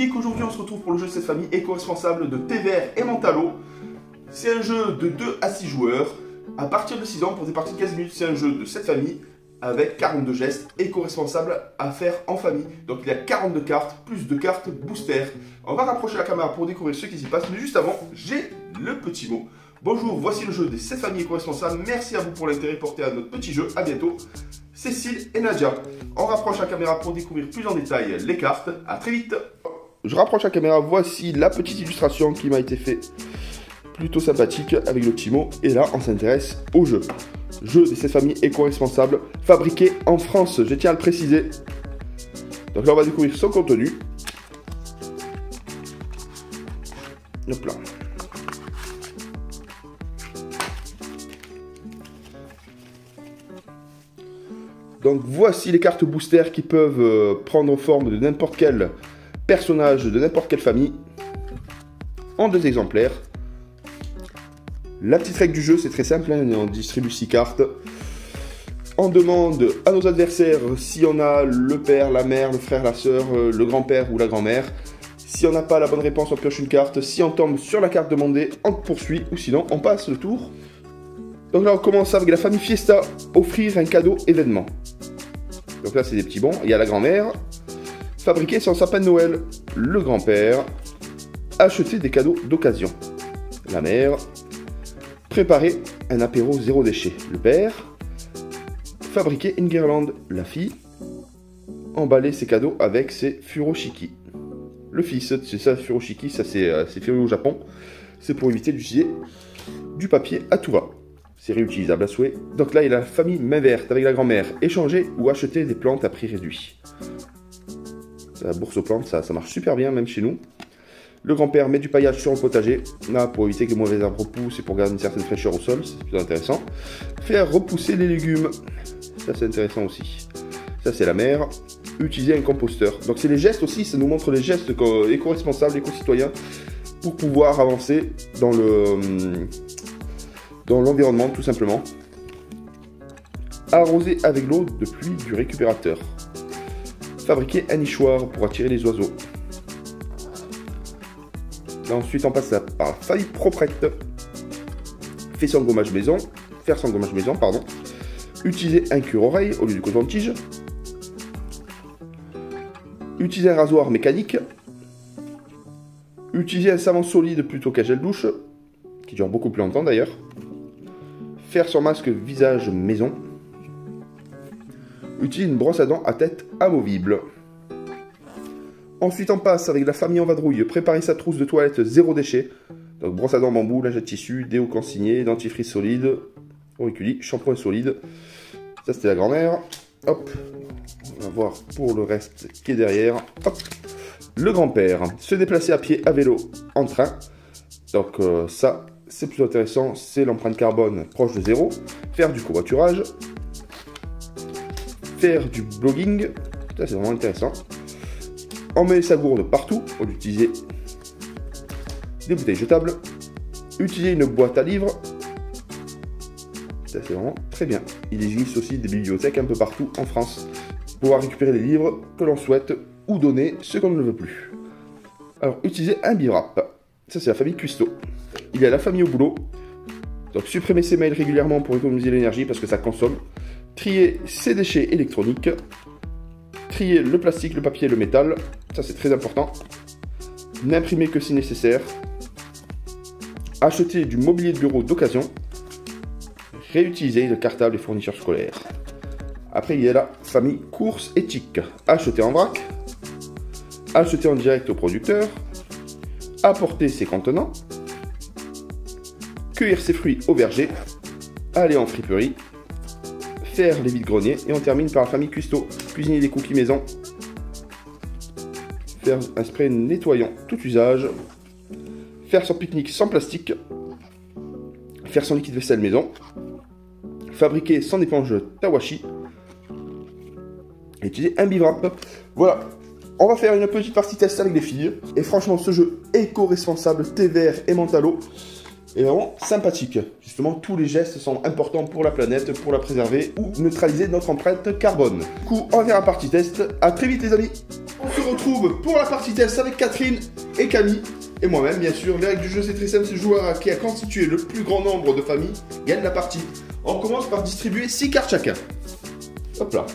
Geek. Aujourd'hui on se retrouve pour le jeu de cette famille éco-responsable de thé vert et Mentalo. C'est un jeu de 2 à 6 joueurs à partir de 6 ans pour des parties de 15 minutes. C'est un jeu de cette famille avec 42 gestes éco-responsables à faire en famille. Donc il y a 42 cartes plus de cartes booster. On va rapprocher la caméra pour découvrir ce qui s'y passe, mais juste avant j'ai le petit mot. Bonjour, voici le jeu de cette famille éco-responsable. Merci à vous pour l'intérêt porté à notre petit jeu. À bientôt. Cécile et Nadia. On rapproche la caméra pour découvrir plus en détail les cartes. A très vite. Je rapproche la caméra. Voici la petite illustration qui m'a été faite. Plutôt sympathique avec le petit mot. Et là, on s'intéresse au jeu. Jeu de cette famille éco-responsable fabriqué en France. Je tiens à le préciser. Donc là, on va découvrir son contenu. Hop là. Donc voici les cartes booster qui peuvent prendre forme de n'importe quel personnage de n'importe quelle famille en 2 exemplaires. La petite règle du jeu, c'est très simple, hein, on distribue 6 cartes. On demande à nos adversaires si on a le père, la mère, le frère, la soeur, le grand-père ou la grand-mère. Si on n'a pas la bonne réponse, on pioche une carte. Si on tombe sur la carte demandée, on poursuit ou sinon on passe le tour. Donc là on commence avec la famille Fiesta, offrir un cadeau événement. Donc là c'est des petits bons, il y a la grand-mère, fabriquer son sapin de Noël, le grand-père, acheter des cadeaux d'occasion, la mère, préparer un apéro 0 déchet, le père, fabriquer une guirlande, la fille, emballer ses cadeaux avec ses furoshiki, le fils, c'est ça furoshiki, ça c'est fait au Japon, c'est pour éviter d'utiliser du papier à tout va. C'est réutilisable à souhait. Donc là, il y a la famille main verte avec la grand-mère. Échanger ou acheter des plantes à prix réduit. La bourse aux plantes, ça marche super bien, même chez nous. Le grand-père met du paillage sur le potager. Là, pour éviter que les mauvais arbres repoussent et pour garder une certaine fraîcheur au sol. C'est plutôt intéressant. Faire repousser les légumes. Ça, c'est intéressant aussi. Ça, c'est la mère. Utiliser un composteur. Donc, c'est les gestes aussi. Ça nous montre les gestes éco-responsables, éco-citoyens. Pour pouvoir avancer dans l'environnement tout simplement. Arroser avec l'eau de pluie du récupérateur. Fabriquer un nichoir pour attirer les oiseaux. Là, ensuite on passe par la famille proprette. Faire son gommage maison. Utiliser un cure-oreille au lieu du coton-tige. Utiliser un rasoir mécanique. Utiliser un savon solide plutôt qu'un gel douche, qui dure beaucoup plus longtemps d'ailleurs. Faire son masque visage maison. Utiliser une brosse à dents à tête amovible. Ensuite, on passe avec la famille en vadrouille. Préparer sa trousse de toilette 0 déchet. Donc, brosse à dents bambou, linge à tissu, déo consigné, dentifrice solide, auriculi, shampoing solide. Ça, c'était la grand-mère. Hop. On va voir pour le reste qui est derrière. Hop. Le grand-père. Se déplacer à pied, à vélo, en train. Donc, ça... c'est plutôt intéressant, c'est l'empreinte carbone proche de 0. Faire du covoiturage. Faire du blogging. Ça, c'est vraiment intéressant. Emmener sa gourde partout, au lieu d'utiliser des bouteilles jetables. Utiliser une boîte à livres. Ça, c'est vraiment très bien. Il existe aussi des bibliothèques un peu partout en France. Pour pouvoir récupérer les livres que l'on souhaite ou donner ce qu'on ne veut plus. Alors, utiliser un biwrap. Ça, c'est la famille Cuisto. Il y a la famille au boulot. Donc, supprimer ses mails régulièrement pour économiser l'énergie parce que ça consomme. Trier ses déchets électroniques. Trier le plastique, le papier, le métal. Ça, c'est très important. N'imprimer que si nécessaire. Acheter du mobilier de bureau d'occasion. Réutiliser le cartable et fournitures scolaires. Après, il y a la famille course éthique. Acheter en vrac. Acheter en direct au producteur. Apporter ses contenants. Cueillir ses fruits au verger, aller en friperie, faire les vides-greniers et on termine par la famille Cuisto, cuisiner des cookies maison, faire un spray nettoyant tout usage, faire son pique-nique sans plastique, faire son liquide vaisselle maison, fabriquer son éponge Tawashi, et utiliser un biwrap. Voilà. On va faire une petite partie test avec les filles. Et franchement, ce jeu éco-responsable, thé vert et Mentalo est vraiment sympathique. Justement, tous les gestes sont importants pour la planète, pour la préserver ou neutraliser notre empreinte carbone. Du coup, on va faire un partie test. À très vite les amis. on se retrouve pour la partie test avec Catherine et Camille. Et moi-même, bien sûr. Les règles du jeu, c'est très simple. C'est le joueur qui a constitué le plus grand nombre de familles gagne la partie. On commence par distribuer 6 cartes chacun. Hop là.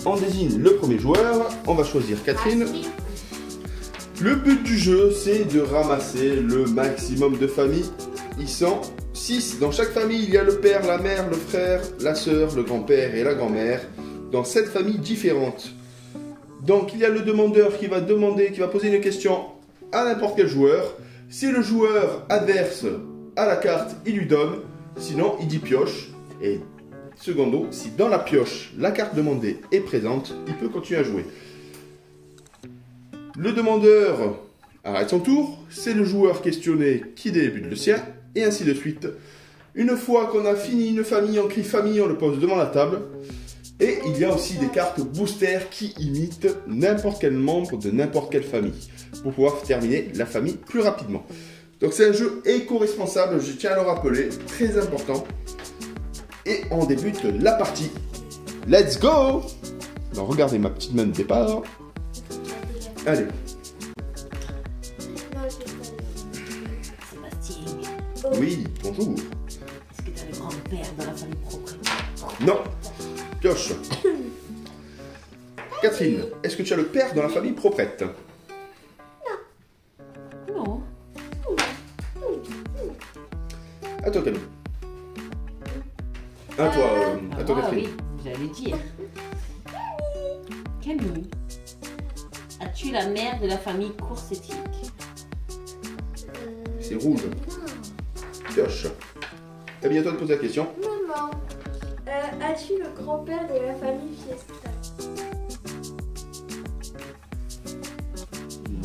On désigne le premier joueur. On va choisir Catherine. Le but du jeu, c'est de ramasser le maximum de familles. Ils sont 6. Dans chaque famille, il y a le père, la mère, le frère, la sœur, le grand-père et la grand-mère. Dans 7 familles différentes. Donc, il y a le demandeur qui va poser une question à n'importe quel joueur. Si le joueur adverse a la carte, il lui donne. Sinon, il dit pioche. Et secondo, si dans la pioche, la carte demandée est présente, il peut continuer à jouer. Le demandeur arrête son tour. C'est le joueur questionné qui débute le sien. Et ainsi de suite. Une fois qu'on a fini une famille, on crie famille, on le pose devant la table. Et il y a aussi des cartes booster qui imitent n'importe quel membre de n'importe quelle famille. Pour pouvoir terminer la famille plus rapidement. Donc c'est un jeu éco-responsable, je tiens à le rappeler, très important. Et on débute la partie. Let's go! Alors regardez ma petite main de départ. Allez. Oui, bonjour. Est-ce que tu as le grand-père dans la famille propre? Non. Pioche. Catherine, est-ce que tu as le père dans la famille proprette? Non. À toi, Camille. À toi, Catherine. Oui, j'allais dire. Camille, as-tu la mère de la famille coursétique? C'est rouge. Pioche. Camille, à toi de poser la question. Maman, as-tu le grand-père de la famille Fiesta?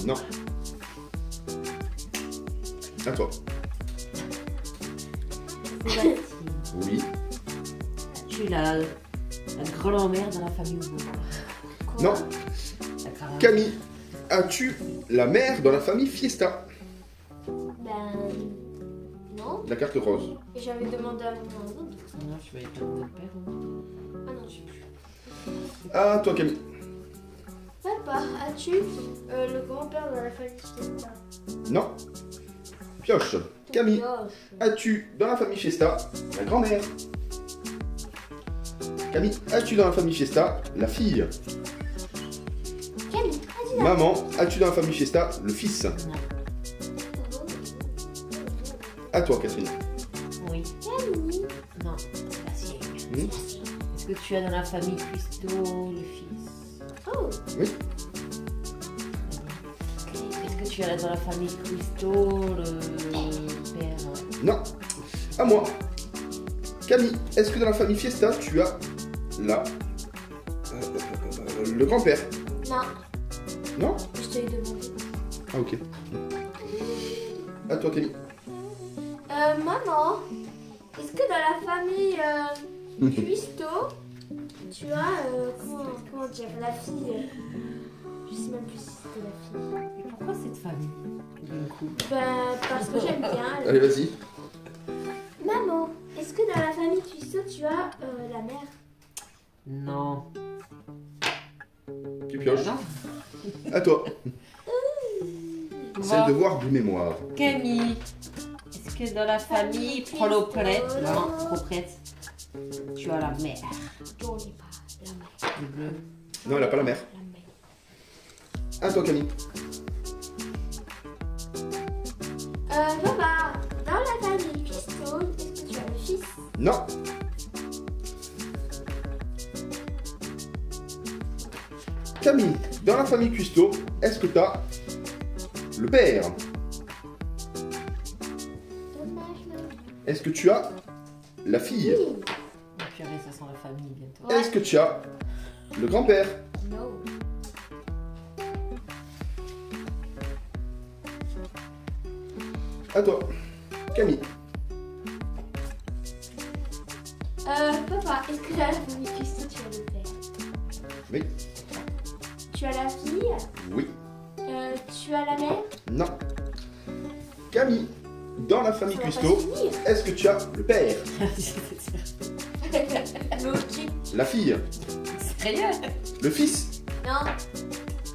Non. À toi. Sébastien, Oui. as-tu la grand-mère de la famille Oubo? Non. La grand- Camille, as-tu la mère dans la famille Fiesta? Ben non. La carte rose. Et j'avais demandé à maman d'autre. Non, je vais être le père. Ah non, je sais plus. À toi, Camille. Papa, as-tu le grand-père de la famille Fiesta? Non. Pioche. Camille, Pioche. as-tu dans la famille Fiesta la grand-mère? Camille, as-tu dans la famille Fiesta la fille? Camille, vas-y. Maman, as-tu dans la famille Fiesta le fils? Non. À toi, Catherine. Oui. Camille. Non, Sébastien. Hmm. Est-ce que tu as dans la famille Cuisto le fils? Oh. Oui. Est-ce que tu as dans la famille Cuisto le père? Non. À moi. Camille, est-ce que dans la famille Fiesta, tu as le grand-père? Non, Non? je te l'ai demandé. Ah, ok. À toi, Camille. Maman, est-ce que dans la famille Cuisto, tu as, comment dire, la fille je sais même plus si c'était la fille. Et pourquoi cette famille d'un coup? Ben, parce que j'aime bien. Allez, vas-y. Maman, est-ce que dans la famille Cuisto, tu as la mère? Non. Tu pioches. Non. À toi. C'est Bon. le devoir de mémoire. Camille, est-ce que dans la famille proprette, non, proprette, tu as la mère? J'en ai pas, la mère. Le bleu. Non, elle n'a pas la mère. La mère. À toi, Camille. Papa, dans la famille Cuisto, est-ce que tu as le fils? Non. Camille, dans la famille Cuisto, est-ce que tu as le père? Dommage, maman. Est-ce que tu as la fille? Oui. Oh, purée, ça sent la famille bientôt. Ouais. Est-ce que tu as le grand-père? Non. À toi. Camille. Papa, est-ce que dans la famille Cuisto, tu as le père? Oui. Tu as la fille? Oui. Tu as la mère? Non. Camille, dans la famille Ça va pas Cuisto, finir. est-ce que tu as le père, Logique. la fille, Sérieux? le fils? Non,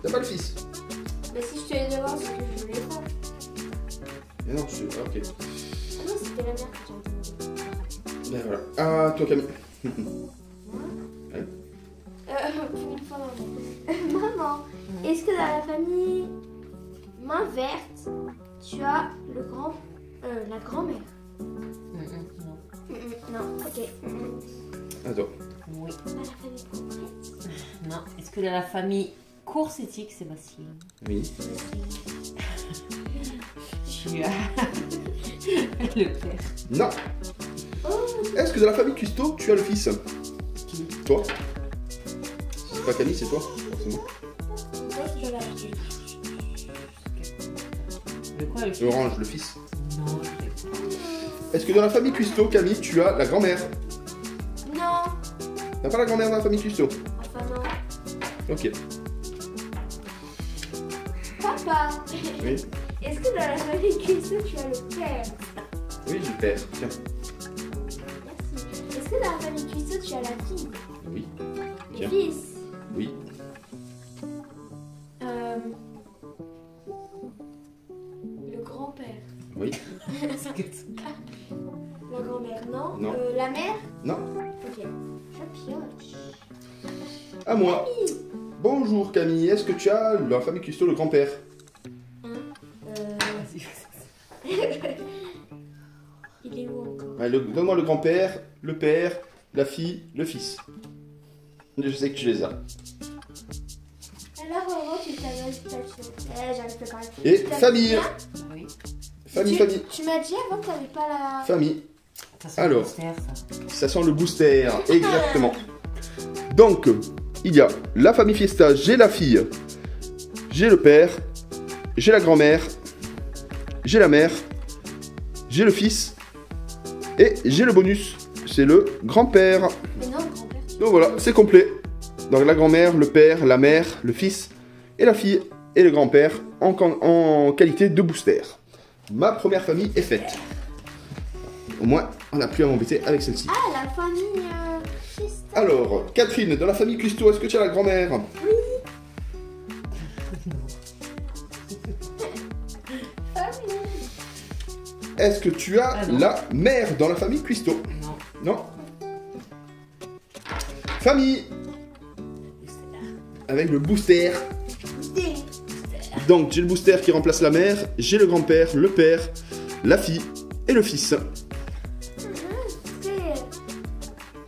T'as pas le fils? mais si je te les demande, c'est que je voulais pas. Mais non, je... ah, ok. Ah non, c'était la mère que j'avais demandé. Ben voilà. Ah, toi Camille. Pour une fois, maman. Maman, est-ce que dans la famille main verte, tu as la grand-mère? Non. Non, ok. Attends. Oui. Dans la famille proprette? Non. Est-ce que dans la famille course éthique, Sébastien, Oui. tu as le père? Non. Est-ce que dans la famille Cuisto, tu as le fils? Qui? Toi? C'est pas Camille, c'est toi, forcément. Je l'ai. De quoi le fils? Orange, le fils. Non, je sais pas. Est-ce que dans la famille Cuisto, Camille, tu as la grand-mère? Non. T'as pas la grand-mère dans la famille Cuisto? Enfin non. Ok. Papa. Oui. Est-ce que dans la famille Cuisto, tu as le père? Oui, j'ai le père. Tiens. Merci. Est-ce que dans la famille Cuisto, tu as la fille? Oui. Le Tiens. fils? Oui. Le grand-père. Oui. La grand-mère, non? Non. La mère? Non. Ok. Je pioche. À moi. Bonjour Camille, est-ce que tu as dans la famille Cuisto le grand-père? Il est où encore? Ouais, donne-moi le grand-père, le père, la fille, le fils. Je sais que tu les as. Alors, maman, tu t'appelles station. J'arrive pas à parler. Et Tu t'appelles famille. bien? Oui. Famille, famille. Tu m'as dit avant que t'avais pas la. Famille. Ça sent Alors. le booster, ça. Ça sent le booster, exactement. Donc, il y a la famille Fiesta, j'ai la fille, j'ai le père, j'ai la grand-mère, j'ai la mère, j'ai le fils et j'ai le bonus, c'est le grand-père. Mais non, le grand-père. Donc voilà, c'est complet. Donc la grand-mère, le père, la mère, le fils et la fille et le grand-père en qualité de booster. Ma première famille est faite. Au moins, on n'a plus à m'embêter avec celle-ci. Ah, la famille. Fiesta. Alors, Catherine, dans la famille Cuisto, est-ce que tu as la grand-mère? Famille. Est-ce que tu as Ah non. la mère dans la famille Cuisto? Non. Non. Famille avec le booster. Donc, j'ai le booster qui remplace la mère, j'ai le grand-père, le père, la fille et le fils.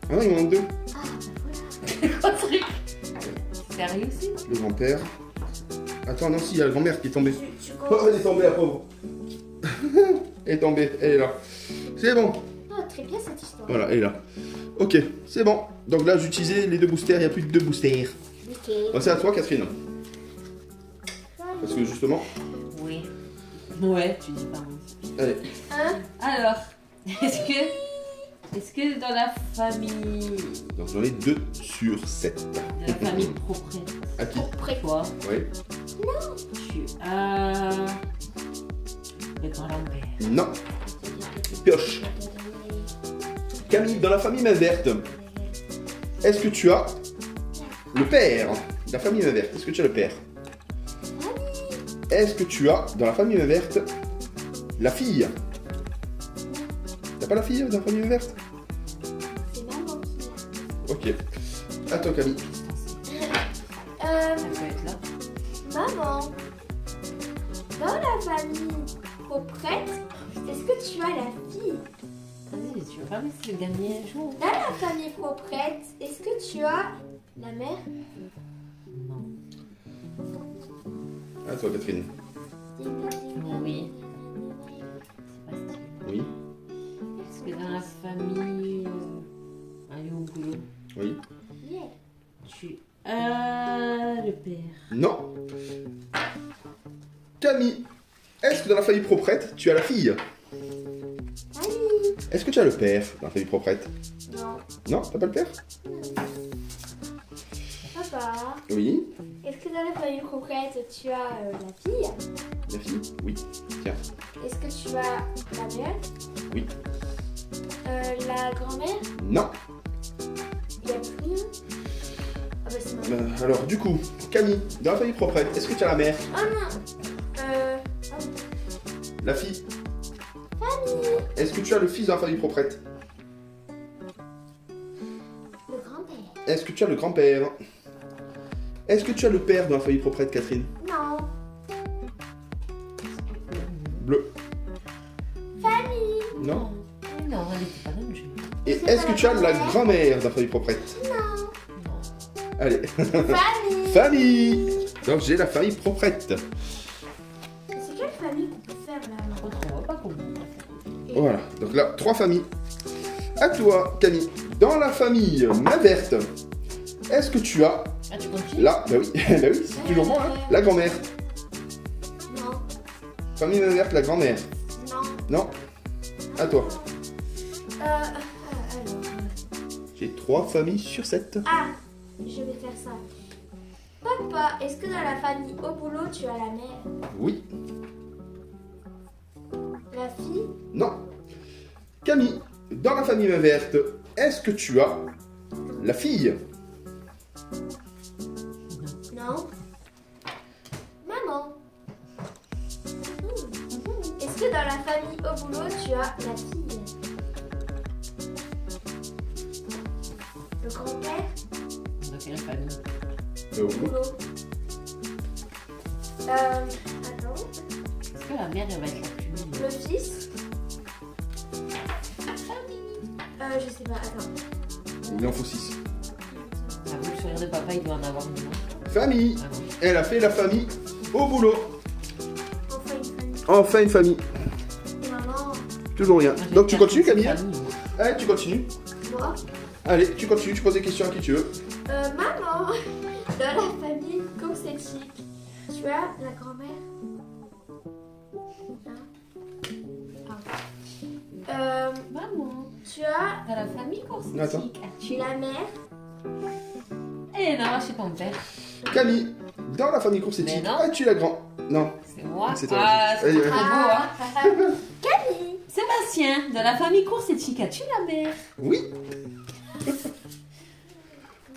Ah non, il m'en manque deux. Sérieux aussi? Le grand-père. Attends, non, si, il y a la grand-mère qui est tombée. Tu Oh, comprends? elle est tombée, la pauvre. Elle est tombée, elle est là. C'est bon. Oh, très bien cette histoire. Voilà, elle est là. Ok, c'est bon. Donc là, j'ai utilisé les deux boosters, il n'y a plus que deux boosters. Ok. Bon, c'est à toi, Catherine. Parce que justement... Oui. Ouais, tu dis pas. Allez. Hein? Alors, est-ce que dans la famille, Donc j'en ai 2 sur 7. de la famille proprette, À qui? Prêt. toi, Oui. tu as le grand-père? Non. Pioche. Camille, dans la famille main verte, est-ce que tu as le père? La famille main verte, est-ce que tu as le père? Est-ce que tu as, dans la famille main verte, la fille? T'as pas la fille dans la famille main verte? C'est maman qui l'a. Ok. À toi, Camille. Ça peut être là. Maman, dans la famille proprette, est-ce que tu as la fille? Vas-y, tu veux pas me laisser le dernier jour? Dans la famille proprette, est-ce que tu as la mère? Non. À toi, Catherine. Oui. Sébastien. Oui. Est-ce que dans la famille Ayogolo, Oui. Yeah. tu as le père? Non. Camille, est-ce que dans la famille proprette, tu as la fille? Famille. Est-ce que tu as le père dans la famille proprette? Non. Non, t'as pas le père? Papa, Oui. est-ce que dans la famille famille croquette, tu as la fille. La fille? Oui. Tiens. Est-ce que tu as la mère? Oui. La grand-mère? Non. Il n'y a plus rien. Ah bah c'est maman. Alors, du coup, Camille, dans la famille proprette, est-ce que tu as la mère? Oh non. La fille? Famille. Est-ce que tu as le fils dans la famille proprette? Le grand-père. Est-ce que tu as le grand-père? Est-ce que tu as le père dans la famille proprette, Catherine? Non. Bleu. Famille. Non. Non, elle n'était pas dans le jeu. Et est-ce que tu as la grand-mère dans la famille proprette? Non. Non. Allez. Famille. Famille. Donc j'ai la famille proprette. C'est quelle famille qu'on peut faire là? On ne voit pas comment on va faire. Voilà. Donc là, 3 familles. À toi, Camille. Dans la famille main verte, est-ce que tu as Ah, tu continues? là, bah oui, bah oui, c'est toujours moi, hein, la grand-mère. Non. Famille main verte, la grand-mère. Non. Non. À toi. Alors. J'ai 3 familles sur 7. Ah, je vais faire ça. Papa, est-ce que dans la famille au boulot, tu as la mère? Oui. La fille? Non. Camille, dans la famille main verte, est-ce que tu as la fille? Non. Maman? Est-ce que dans la famille au boulot, tu as la fille? Le grand-père? Dans quelle famille? Au Boulot. boulot. Attends. Est-ce que la mère, elle va être la plus mignonne? Le fils? Je sais pas, attends. Il en faut 6. Ah, vous, le sourire de papa, il doit en avoir une. Famille. Ah bon. Elle a fait la famille au boulot. Enfin une famille. Enfin une famille. Et maman, Toujours rien. Moi, j'ai Donc tu quatre continues, Camille? familles, moi. Allez, tu continues. moi. Allez, tu continues, tu poses des questions à qui tu veux. Maman, dans la famille coursétique, tu as la grand-mère? Maman, Tu as dans la famille coursétique, Attends. as-tu la mère? Eh non, c'est pas mon père. Camille, dans la famille coursétique, Mais non. as-tu la grand... Non. C'est moi. C'est toi. Ah, c'est Allez, très beau, hein. Camille. Sébastien, dans la famille coursétique, as-tu la mère? Oui.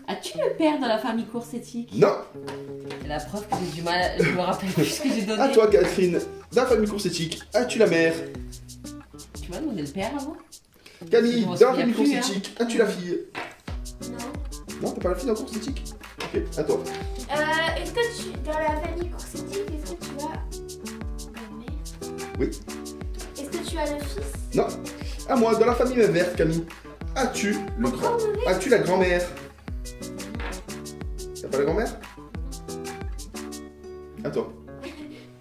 As-tu le père dans la famille coursétique? Non. C'est la preuve que j'ai du mal, je me rappelle plus ce que j'ai donné. À toi, Catherine, dans la famille coursétique, as-tu la mère? Tu m'as demandé le père avant? Camille, Je m'en dans la souviens famille plus, coursétique, as-tu la fille? Non. Non, t'as pas la fille dans la coursétique? Ok, à toi. Est-ce que tu, dans la famille coursétique, est-ce que tu as la mère? Oui. Est-ce que tu as le fils? Non. À moi, dans la famille main verte, Camille, as-tu le grand... As-tu la grand-mère? T'as pas la grand-mère? À toi.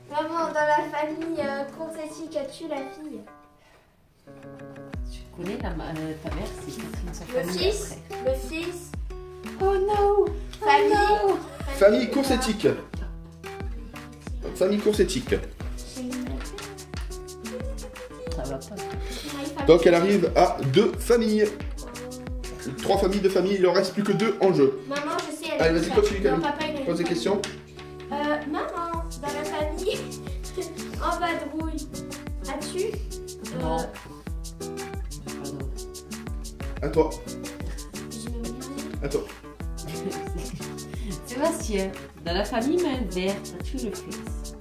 Maman, dans la famille coursétique, as-tu la fille? Tu connais ta mère, c'est Catherine sans Le famille fils? après. Le fils? Oh non! Famille? Oh non! Famille coursétique. Famille coursétique. Ça va pas. Donc elle arrive à 2 familles. 3 familles, 2 familles, il en reste plus que 2 en jeu. Maman, je sais, elle Allez, a vas-y, dit continue, ça. Camille. Non, papa, il a dit Pose des ça. questions. Maman, dans la famille en vadrouille, as-tu Non. J'ai pas d'autre. À toi. Je vais me dire. À toi. Sébastien, dans la famille main verte, as-tu le fils?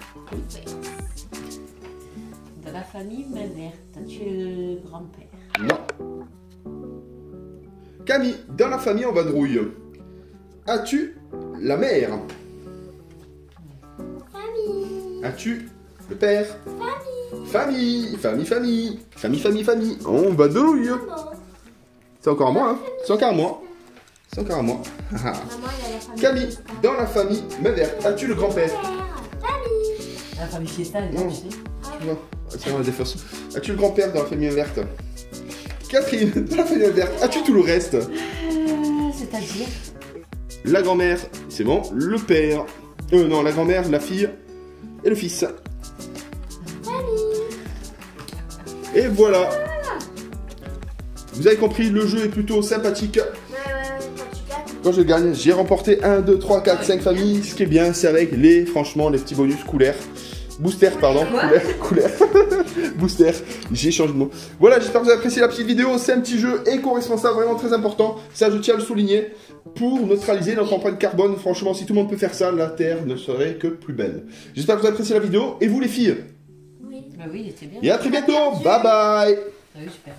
Dans la famille main verte, as-tu le grand-père? Non. Camille, dans la famille en vadrouille, as-tu la mère? Famille. As-tu le père? Famille. Famille, famille. Famille, famille, famille. En vadrouille. Maman. C'est encore à moi, hein. C'est encore à moi. C'est encore à moi. Maman, il a la famille. Camille, dans la famille main verte, as-tu le grand-père? Famille. La famille Fiesta, elle est Non. là, tu sais. Non, c'est vrai, des fausses. As-tu le grand-père dans la famille main verte? Catherine, dans la famille main verte, as-tu tout le reste? C'est-à-dire? La grand-mère, c'est bon. Le père. Non, la grand-mère, la fille et le fils. Et voilà. Vous avez compris, le jeu est plutôt sympathique. Quand tu gagnes. quand je gagne, j'ai remporté 1, 2, 3, 4, 5 familles. Ce qui est bien, c'est avec franchement, les petits bonus couleurs. Booster, pardon. Couleur. Booster. J'ai changé de mot. Voilà, j'espère que vous avez apprécié la petite vidéo. C'est un petit jeu éco-responsable, vraiment très important. Ça, je tiens à le souligner. Pour neutraliser notre empreinte carbone, franchement, si tout le monde peut faire ça, la Terre ne serait que plus belle. J'espère que vous avez apprécié la vidéo. Et vous, les filles? Oui. Bah oui, il était bien. Et à très bientôt. Bye bye. Ah oui, super.